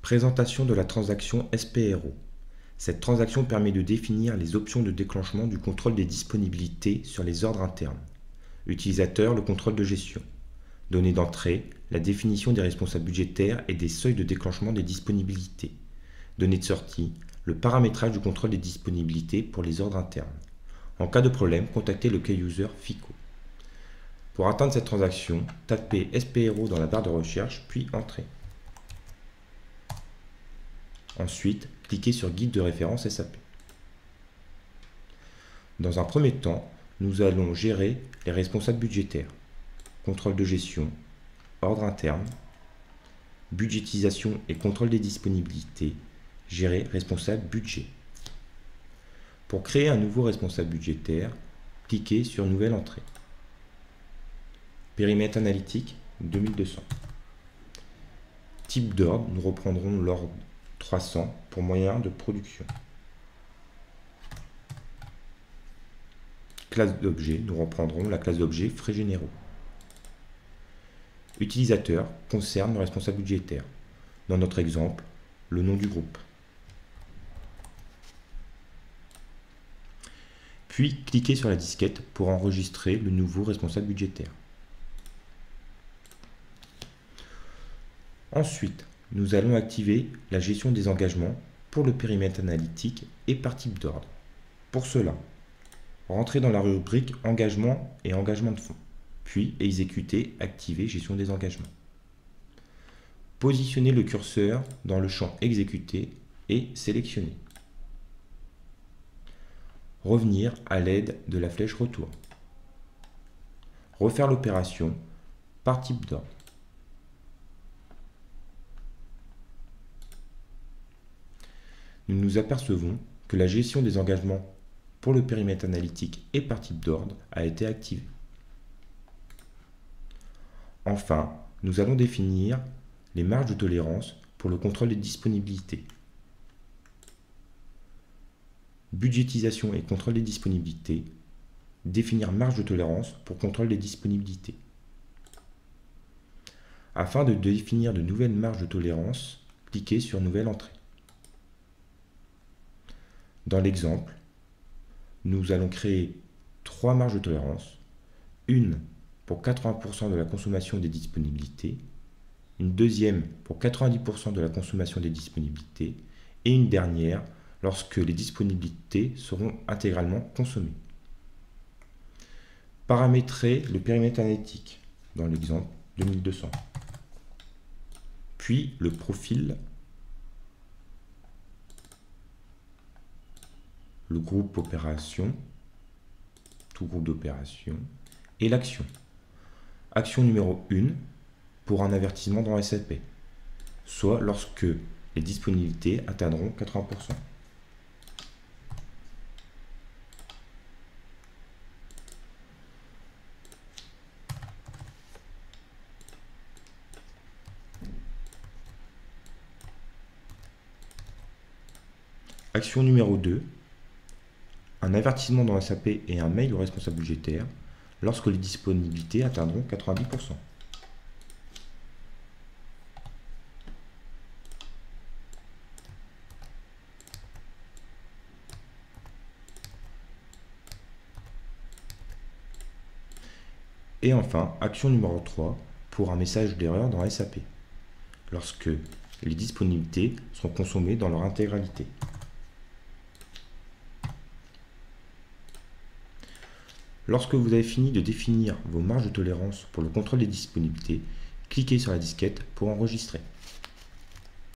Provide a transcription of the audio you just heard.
Présentation de la transaction SPRO. Cette transaction permet de définir les options de déclenchement du contrôle des disponibilités sur les ordres internes. Utilisateur, le contrôle de gestion. Données d'entrée, la définition des responsables budgétaires et des seuils de déclenchement des disponibilités. Données de sortie, le paramétrage du contrôle des disponibilités pour les ordres internes. En cas de problème, contactez le key user FICO. Pour atteindre cette transaction, tapez SPRO dans la barre de recherche, puis Entrée. Ensuite, cliquez sur Guide de référence SAP. Dans un premier temps, nous allons gérer les responsables budgétaires, contrôle de gestion, ordre interne, budgétisation et contrôle des disponibilités, gérer responsable budget. Pour créer un nouveau responsable budgétaire, cliquez sur Nouvelle entrée. Périmètre analytique 2200. Type d'ordre, nous reprendrons l'ordre 300 pour moyen de production. Classe d'objet, nous reprendrons la classe d'objet frais généraux. Utilisateur concerne le responsable budgétaire. Dans notre exemple, le nom du groupe. Puis, cliquez sur la disquette pour enregistrer le nouveau responsable budgétaire. Ensuite, nous allons activer la gestion des engagements pour le périmètre analytique et par type d'ordre. Pour cela, rentrez dans la rubrique Engagement et engagement de fonds, puis exécutez Activer gestion des engagements. Positionnez le curseur dans le champ Exécuter et sélectionnez. Revenir à l'aide de la flèche Retour. Refaire l'opération par type d'ordre. Nous nous apercevons que la gestion des engagements pour le périmètre analytique et par type d'ordre a été activée. Enfin, nous allons définir les marges de tolérance pour le contrôle des disponibilités. Budgétisation et contrôle des disponibilités. Définir marge de tolérance pour contrôle des disponibilités. Afin de définir de nouvelles marges de tolérance, cliquez sur Nouvelle entrée. Dans l'exemple, nous allons créer 3 marges de tolérance, une pour 80% de la consommation des disponibilités, une deuxième pour 90% de la consommation des disponibilités et une dernière lorsque les disponibilités seront intégralement consommées. Paramétrez le périmètre analytique dans l'exemple 2200, puis le profil, le groupe opération, tout groupe d'opération, et l'action. Action numéro 1 pour un avertissement dans SAP, soit lorsque les disponibilités atteindront 80%. Action numéro 2, un avertissement dans SAP et un mail au responsable budgétaire lorsque les disponibilités atteindront 90%. Et enfin, action numéro 3 pour un message d'erreur dans SAP, lorsque les disponibilités seront consommées dans leur intégralité. Lorsque vous avez fini de définir vos marges de tolérance pour le contrôle des disponibilités, cliquez sur la disquette pour enregistrer.